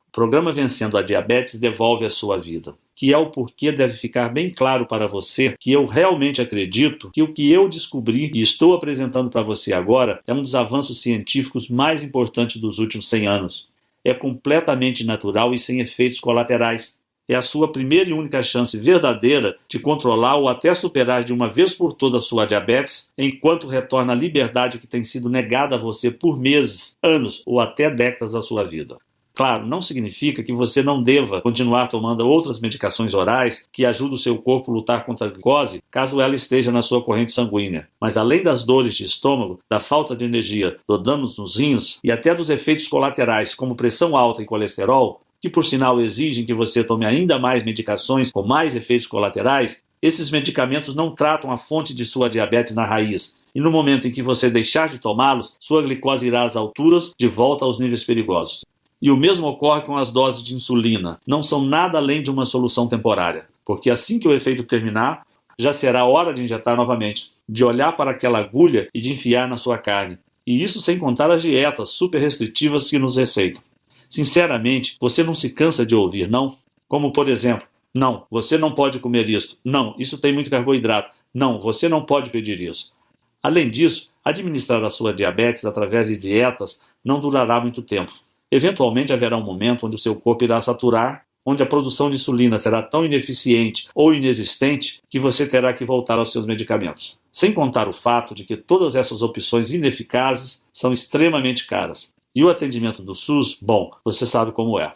O programa Vencendo a Diabetes devolve a sua vida. Que é o porquê deve ficar bem claro para você que eu realmente acredito que o que eu descobri e estou apresentando para você agora é um dos avanços científicos mais importantes dos últimos 100 anos. É completamente natural e sem efeitos colaterais. É a sua primeira e única chance verdadeira de controlar ou até superar de uma vez por todas a sua diabetes, enquanto retorna a liberdade que tem sido negada a você por meses, anos ou até décadas da sua vida. Claro, não significa que você não deva continuar tomando outras medicações orais que ajudam o seu corpo a lutar contra a glicose, caso ela esteja na sua corrente sanguínea. Mas além das dores de estômago, da falta de energia, do danos nos rins e até dos efeitos colaterais como pressão alta e colesterol, que por sinal exigem que você tome ainda mais medicações com mais efeitos colaterais, esses medicamentos não tratam a fonte de sua diabetes na raiz. E no momento em que você deixar de tomá-los, sua glicose irá às alturas, de volta aos níveis perigosos. E o mesmo ocorre com as doses de insulina. Não são nada além de uma solução temporária, porque assim que o efeito terminar, já será hora de injetar novamente, de olhar para aquela agulha e de enfiar na sua carne. E isso sem contar as dietas super restritivas que nos receitam. Sinceramente, você não se cansa de ouvir, não? Como, por exemplo, não, você não pode comer isso. Não, isso tem muito carboidrato. Não, você não pode pedir isso. Além disso, administrar a sua diabetes através de dietas não durará muito tempo. Eventualmente haverá um momento onde o seu corpo irá saturar, onde a produção de insulina será tão ineficiente ou inexistente que você terá que voltar aos seus medicamentos. Sem contar o fato de que todas essas opções ineficazes são extremamente caras. E o atendimento do SUS, bom, você sabe como é.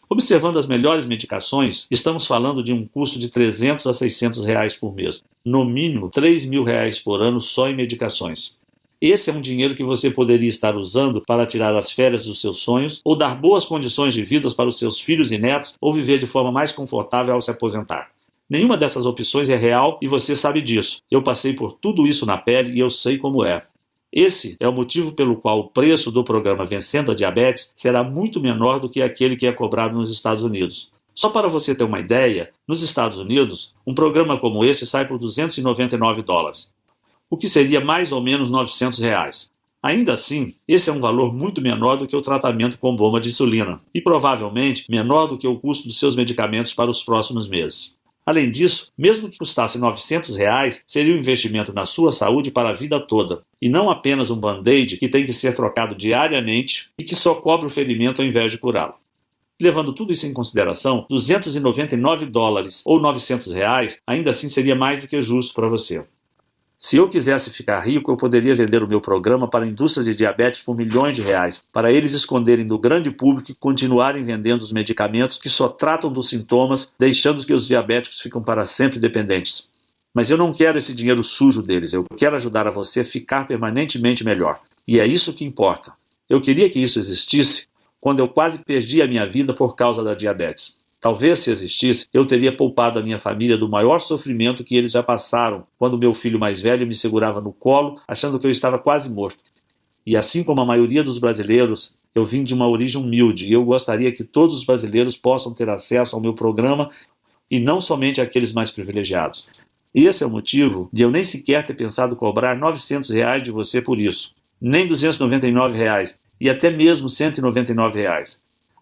Observando as melhores medicações, estamos falando de um custo de R$300 a R$600 por mês. No mínimo, R$3.000 por ano só em medicações. Esse é um dinheiro que você poderia estar usando para tirar as férias dos seus sonhos, ou dar boas condições de vida para os seus filhos e netos, ou viver de forma mais confortável ao se aposentar. Nenhuma dessas opções é real e você sabe disso. Eu passei por tudo isso na pele e eu sei como é. Esse é o motivo pelo qual o preço do programa Vencendo a Diabetes será muito menor do que aquele que é cobrado nos Estados Unidos. Só para você ter uma ideia, nos Estados Unidos, um programa como esse sai por $299, o que seria mais ou menos R$ 900. Ainda assim, esse é um valor muito menor do que o tratamento com bomba de insulina e provavelmente menor do que o custo dos seus medicamentos para os próximos meses. Além disso, mesmo que custasse R$ 900, seria um investimento na sua saúde para a vida toda, e não apenas um band-aid que tem que ser trocado diariamente e que só cobre o ferimento ao invés de curá-lo. Levando tudo isso em consideração, $299 ou R$ 900 ainda assim seria mais do que justo para você. Se eu quisesse ficar rico, eu poderia vender o meu programa para a indústria de diabetes por milhões de reais, para eles esconderem do grande público e continuarem vendendo os medicamentos que só tratam dos sintomas, deixando que os diabéticos ficam para sempre dependentes. Mas eu não quero esse dinheiro sujo deles, eu quero ajudar a você a ficar permanentemente melhor. E é isso que importa. Eu queria que isso existisse quando eu quase perdi a minha vida por causa da diabetes. Talvez, se existisse, eu teria poupado a minha família do maior sofrimento que eles já passaram quando meu filho mais velho me segurava no colo, achando que eu estava quase morto. E assim como a maioria dos brasileiros, eu vim de uma origem humilde e eu gostaria que todos os brasileiros possam ter acesso ao meu programa e não somente aqueles mais privilegiados. Esse é o motivo de eu nem sequer ter pensado cobrar R$ 900 de você por isso, nem R$ 299 e até mesmo R$ 199.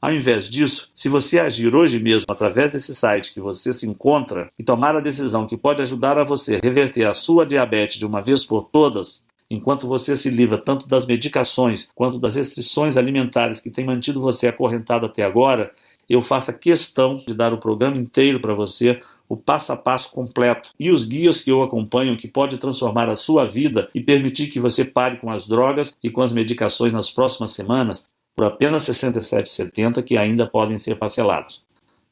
Ao invés disso, se você agir hoje mesmo através desse site que você se encontra e tomar a decisão que pode ajudar a você a reverter a sua diabetes de uma vez por todas, enquanto você se livra tanto das medicações quanto das restrições alimentares que têm mantido você acorrentado até agora, eu faço a questão de dar o programa inteiro para você, o passo a passo completo e os guias que eu acompanho que pode transformar a sua vida e permitir que você pare com as drogas e com as medicações nas próximas semanas, por apenas R$ 67,70 que ainda podem ser parcelados.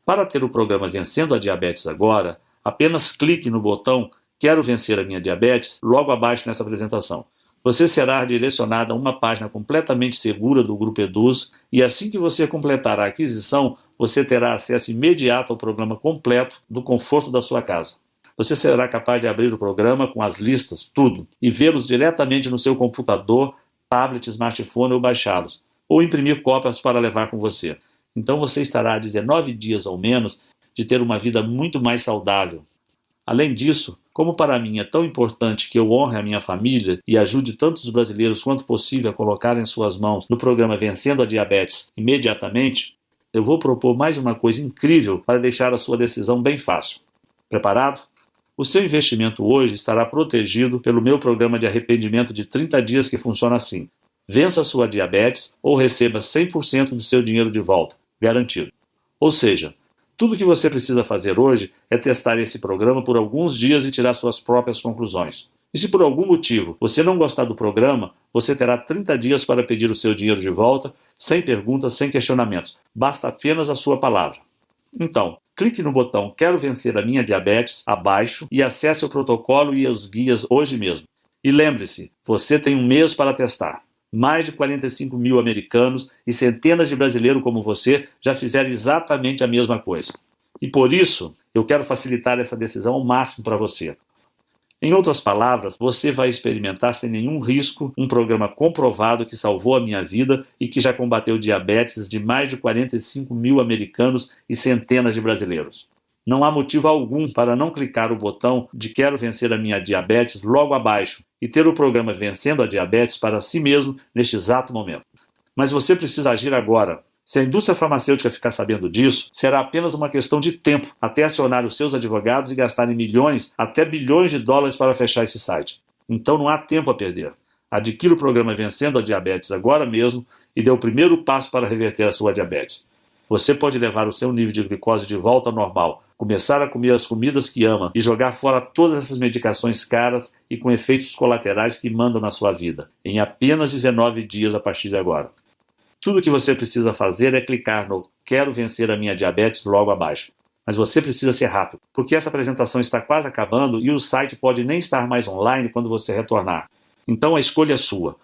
Para ter o programa Vencendo a Diabetes Agora, apenas clique no botão Quero Vencer a Minha Diabetes logo abaixo nessa apresentação. Você será direcionado a uma página completamente segura do Grupo Eduz e assim que você completar a aquisição, você terá acesso imediato ao programa completo do conforto da sua casa. Você será capaz de abrir o programa com as listas, tudo, e vê-los diretamente no seu computador, tablet, smartphone ou baixá-los, ou imprimir cópias para levar com você. Então você estará a 19 dias ou menos de ter uma vida muito mais saudável. Além disso, como para mim é tão importante que eu honre a minha família e ajude tantos brasileiros quanto possível a colocar em suas mãos no programa Vencendo a Diabetes imediatamente, eu vou propor mais uma coisa incrível para deixar a sua decisão bem fácil. Preparado? O seu investimento hoje estará protegido pelo meu programa de arrependimento de 30 dias que funciona assim. Vença a sua diabetes ou receba 100% do seu dinheiro de volta, garantido. Ou seja, tudo o que você precisa fazer hoje é testar esse programa por alguns dias e tirar suas próprias conclusões. E se por algum motivo você não gostar do programa, você terá 30 dias para pedir o seu dinheiro de volta, sem perguntas, sem questionamentos. Basta apenas a sua palavra. Então, clique no botão Quero Vencer a Minha Diabetes abaixo e acesse o protocolo e os guias hoje mesmo. E lembre-se, você tem um mês para testar. Mais de 45 mil americanos e centenas de brasileiros como você já fizeram exatamente a mesma coisa. E por isso, eu quero facilitar essa decisão ao máximo para você. Em outras palavras, você vai experimentar sem nenhum risco um programa comprovado que salvou a minha vida e que já combateu diabetes de mais de 45 mil americanos e centenas de brasileiros. Não há motivo algum para não clicar o botão de Quero Vencer a Minha Diabetes logo abaixo e ter o programa Vencendo a Diabetes para si mesmo neste exato momento. Mas você precisa agir agora. Se a indústria farmacêutica ficar sabendo disso, será apenas uma questão de tempo até acionar os seus advogados e gastarem milhões até bilhões de dólares para fechar esse site. Então não há tempo a perder. Adquira o programa Vencendo a Diabetes agora mesmo e dê o primeiro passo para reverter a sua diabetes. Você pode levar o seu nível de glicose de volta ao normal, começar a comer as comidas que ama e jogar fora todas essas medicações caras e com efeitos colaterais que mandam na sua vida, em apenas 19 dias a partir de agora. Tudo o que você precisa fazer é clicar no Quero Vencer a Minha Diabetes logo abaixo. Mas você precisa ser rápido, porque essa apresentação está quase acabando e o site pode nem estar mais online quando você retornar. Então a escolha é sua.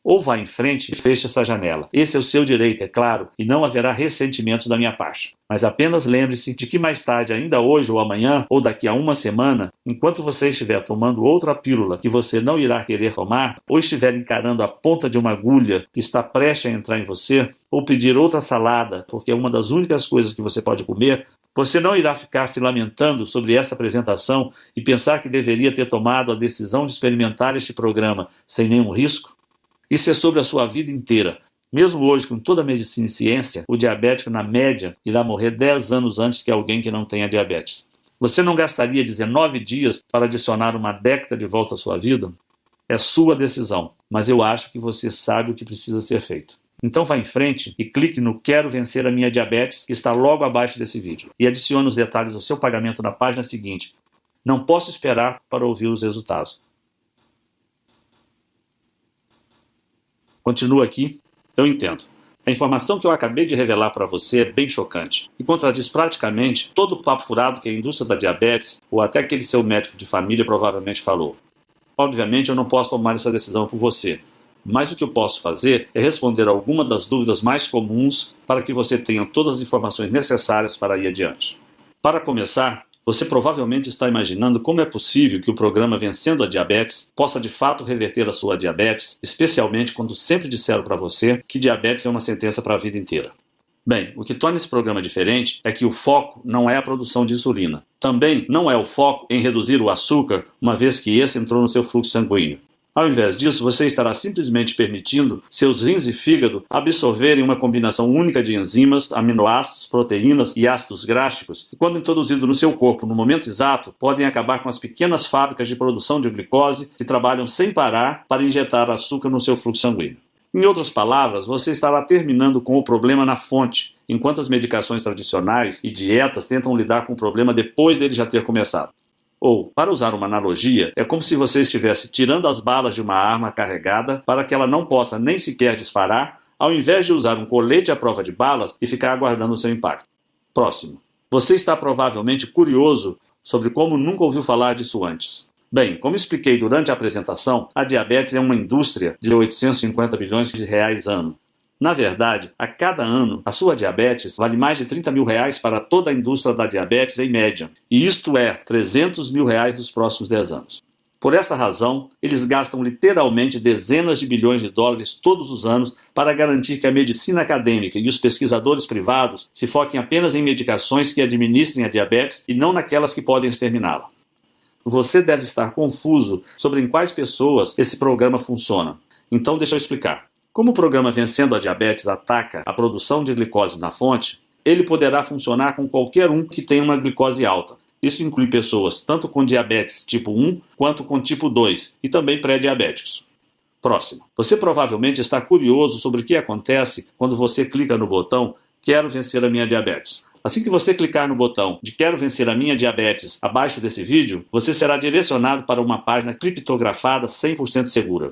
Ou vá em frente e feche essa janela. Esse é o seu direito, é claro, e não haverá ressentimentos da minha parte. Mas apenas lembre-se de que mais tarde, ainda hoje ou amanhã, ou daqui a uma semana, enquanto você estiver tomando outra pílula que você não irá querer tomar, ou estiver encarando a ponta de uma agulha que está prestes a entrar em você, ou pedir outra salada, porque é uma das únicas coisas que você pode comer, você não irá ficar se lamentando sobre esta apresentação e pensar que deveria ter tomado a decisão de experimentar este programa sem nenhum risco? Isso é sobre a sua vida inteira. Mesmo hoje, com toda a medicina e ciência, o diabético, na média, irá morrer 10 anos antes que alguém que não tenha diabetes. Você não gastaria 19 dias para adicionar uma década de volta à sua vida? É sua decisão, mas eu acho que você sabe o que precisa ser feito. Então vá em frente e clique no Quero Vencer a Minha Diabetes, que está logo abaixo desse vídeo, e adicione os detalhes do seu pagamento na página seguinte. Não posso esperar para ouvir os resultados. Continua aqui. Eu entendo. A informação que eu acabei de revelar para você é bem chocante e contradiz praticamente todo o papo furado que a indústria da diabetes ou até aquele seu médico de família provavelmente falou. Obviamente eu não posso tomar essa decisão por você, mas o que eu posso fazer é responder algumas das dúvidas mais comuns para que você tenha todas as informações necessárias para ir adiante. Para começar, você provavelmente está imaginando como é possível que o programa Vencendo a Diabetes possa de fato reverter a sua diabetes, especialmente quando sempre disseram para você que diabetes é uma sentença para a vida inteira. Bem, o que torna esse programa diferente é que o foco não é a produção de insulina. Também não é o foco em reduzir o açúcar, uma vez que esse entrou no seu fluxo sanguíneo. Ao invés disso, você estará simplesmente permitindo seus rins e fígado absorverem uma combinação única de enzimas, aminoácidos, proteínas e ácidos gráficos, que, quando introduzidos no seu corpo no momento exato, podem acabar com as pequenas fábricas de produção de glicose que trabalham sem parar para injetar açúcar no seu fluxo sanguíneo. Em outras palavras, você estará terminando com o problema na fonte, enquanto as medicações tradicionais e dietas tentam lidar com o problema depois dele já ter começado. Ou, para usar uma analogia, é como se você estivesse tirando as balas de uma arma carregada para que ela não possa nem sequer disparar, ao invés de usar um colete à prova de balas e ficar aguardando o seu impacto. Próximo. Você está provavelmente curioso sobre como nunca ouviu falar disso antes. Bem, como expliquei durante a apresentação, a diabetes é uma indústria de 850 bilhões de reais ano. Na verdade, a cada ano, a sua diabetes vale mais de 30 mil reais para toda a indústria da diabetes em média, e isto é 300 mil reais nos próximos 10 anos. Por esta razão, eles gastam literalmente dezenas de bilhões de dólares todos os anos para garantir que a medicina acadêmica e os pesquisadores privados se foquem apenas em medicações que administrem a diabetes e não naquelas que podem exterminá-la. Você deve estar confuso sobre em quais pessoas esse programa funciona. Então deixa eu explicar. Como o programa Vencendo a Diabetes ataca a produção de glicose na fonte, ele poderá funcionar com qualquer um que tenha uma glicose alta. Isso inclui pessoas tanto com diabetes tipo 1 quanto com tipo 2 e também pré-diabéticos. Próximo. Você provavelmente está curioso sobre o que acontece quando você clica no botão Quero Vencer a Minha Diabetes. Assim que você clicar no botão de Quero Vencer a Minha Diabetes abaixo desse vídeo, você será direcionado para uma página criptografada 100% segura.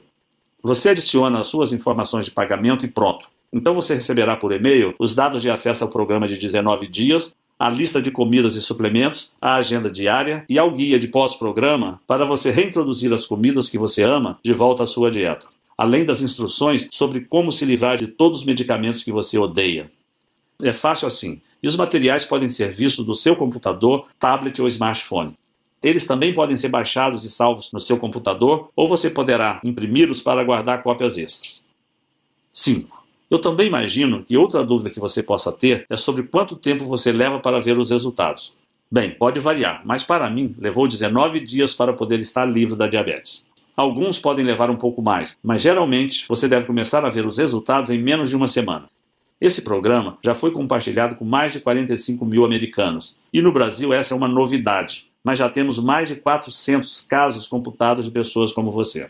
Você adiciona as suas informações de pagamento e pronto. Então você receberá por e-mail os dados de acesso ao programa de 19 dias, a lista de comidas e suplementos, a agenda diária e ao guia de pós-programa para você reintroduzir as comidas que você ama de volta à sua dieta, além das instruções sobre como se livrar de todos os medicamentos que você odeia. É fácil assim, e os materiais podem ser vistos do seu computador, tablet ou smartphone. Eles também podem ser baixados e salvos no seu computador, ou você poderá imprimi-los para guardar cópias extras. 5. Eu também imagino que outra dúvida que você possa ter é sobre quanto tempo você leva para ver os resultados. Bem, pode variar, mas para mim levou 19 dias para poder estar livre da diabetes. Alguns podem levar um pouco mais, mas geralmente você deve começar a ver os resultados em menos de uma semana. Esse programa já foi compartilhado com mais de 45 mil americanos, e no Brasil essa é uma novidade. Mas já temos mais de 400 casos computados de pessoas como você.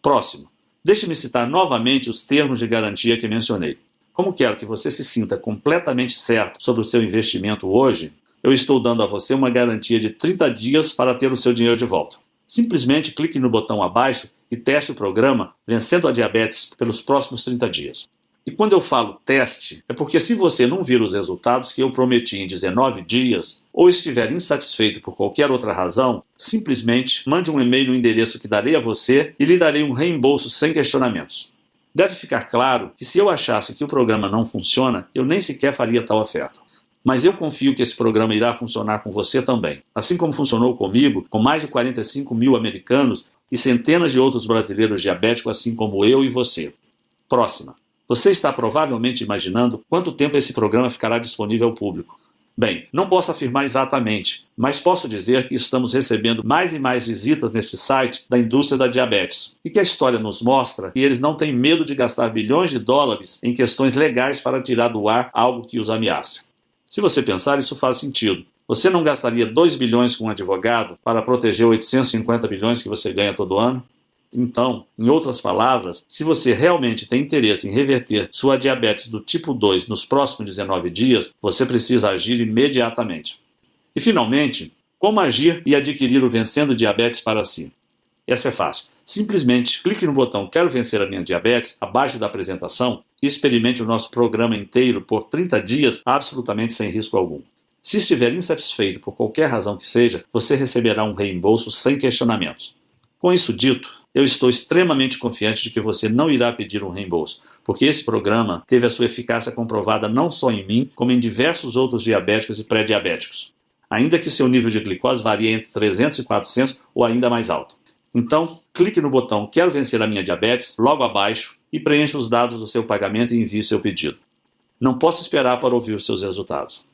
Próximo. Deixe-me citar novamente os termos de garantia que mencionei. Como quero que você se sinta completamente certo sobre o seu investimento hoje, eu estou dando a você uma garantia de 30 dias para ter o seu dinheiro de volta. Simplesmente clique no botão abaixo e teste o programa Vencendo a Diabetes pelos próximos 30 dias. E quando eu falo teste, é porque se você não vir os resultados que eu prometi em 19 dias, ou estiver insatisfeito por qualquer outra razão, simplesmente mande um e-mail no endereço que darei a você e lhe darei um reembolso sem questionamentos. Deve ficar claro que se eu achasse que o programa não funciona, eu nem sequer faria tal oferta. Mas eu confio que esse programa irá funcionar com você também. Assim como funcionou comigo, com mais de 45 mil americanos e centenas de outros brasileiros diabéticos, assim como eu e você. Próxima. Você está provavelmente imaginando quanto tempo esse programa ficará disponível ao público. Bem, não posso afirmar exatamente, mas posso dizer que estamos recebendo mais e mais visitas neste site da indústria da diabetes e que a história nos mostra que eles não têm medo de gastar bilhões de dólares em questões legais para tirar do ar algo que os ameaça. Se você pensar, isso faz sentido. Você não gastaria 2 bilhões com um advogado para proteger 850 bilhões que você ganha todo ano? Então, em outras palavras, se você realmente tem interesse em reverter sua diabetes do tipo 2 nos próximos 19 dias, você precisa agir imediatamente. E finalmente, como agir e adquirir o Vencendo Diabetes para si? Essa é fácil. Simplesmente clique no botão Quero Vencer a Minha Diabetes abaixo da apresentação e experimente o nosso programa inteiro por 30 dias absolutamente sem risco algum. Se estiver insatisfeito por qualquer razão que seja, você receberá um reembolso sem questionamentos. Com isso dito, eu estou extremamente confiante de que você não irá pedir um reembolso, porque esse programa teve a sua eficácia comprovada não só em mim, como em diversos outros diabéticos e pré-diabéticos, ainda que seu nível de glicose varie entre 300 e 400 ou ainda mais alto. Então, clique no botão Quero Vencer a Minha Diabetes logo abaixo e preencha os dados do seu pagamento e envie seu pedido. Não posso esperar para ouvir os seus resultados.